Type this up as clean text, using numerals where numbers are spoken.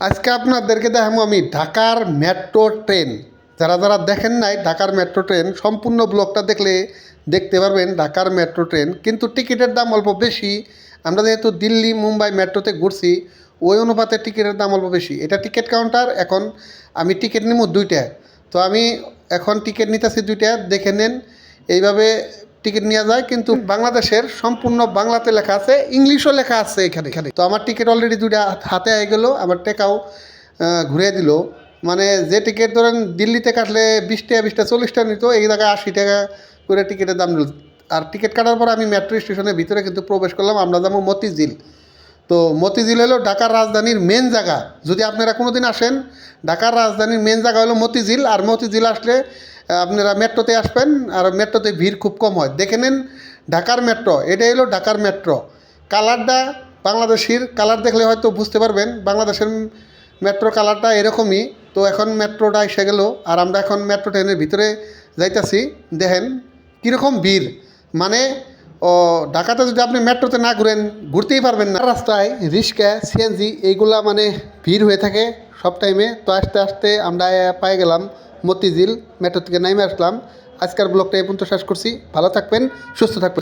আজকে আপনাদেরকে দেখাবো আমি ঢাকার মেট্রো ট্রেন। যারা যারা দেখেন নাই ঢাকার মেট্রো ট্রেন, সম্পূর্ণ ব্লগটা দেখলে দেখতে পারবেন ঢাকার মেট্রো ট্রেন। কিন্তু টিকিটের দাম অল্প বেশি। আমরা যেহেতু দিল্লি মুম্বাই মেট্রোতে ঘুরছি, ওই অনুপাতে টিকিটের দাম অল্প বেশি। এটা টিকিট কাউন্টার। এখন আমি টিকিট নিব দুইটা, তো আমি এখন টিকিট নিতেছি দুইটা, দেখে নেন। এইভাবে টিকিট নেওয়া যায়, কিন্তু বাংলাদেশের সম্পূর্ণ বাংলাতে লেখা আছে, ইংলিশও লেখা আছে এখানে এখানে। তো আমার টিকিট অলরেডি দুইটা হাতে হয়ে গেলো, আমার টেকাও ঘুরিয়ে দিল। মানে যে টিকিট ধরেন দিল্লিতে কাটলে 20 টাকা 20 টাকা 40 টাকা নিত, এই জায়গায় 80 টাকা করে টিকিটের দাম নিল। আর টিকিট কাটার পর আমি মেট্রো স্টেশনের ভিতরে কিন্তু প্রবেশ করলাম। আমরা যাবো মতিঝিল। তো মতিঝিল হলো ঢাকার রাজধানীর মেন জায়গা। যদি আপনারা কোনো দিন আসেন, ঢাকার রাজধানীর মেন জায়গা হলো মতিঝিল। আর মতিঝিল আসলে আপনারা মেট্রোতে আসবেন, আর মেট্রোতে ভিড় খুব কম হয়। দেখে নেন ঢাকার মেট্রো, এটাই হলো ঢাকার মেট্রো। কালারটা বাংলাদেশের কালার দেখলে হয়তো বুঝতে পারবেন, বাংলাদেশের মেট্রো কালারটা এরকমই। তো এখন মেট্রোটা এসে গেল, আর আমরা এখন মেট্রো ট্রেনের ভিতরে যাইতাছি। দেখেন কীরকম ভিড়। মানে ঢাকাতে যদি আপনি মেট্রোতে না ঘুরেন, ঘুরতেই পারবেন না। রাস্তায় রিক্সা সিএনজি এইগুলা মানে ভিড় হয়ে থাকে সব টাইমে। তো আস্তে আস্তে আমরা পাই গেলাম মতিঝিল, মেট্রো থেকে নেমে আসলাম। আজকের ব্লগটা এই পর্যন্ত শেষ করছি। ভালো থাকবেন, সুস্থ থাকবেন।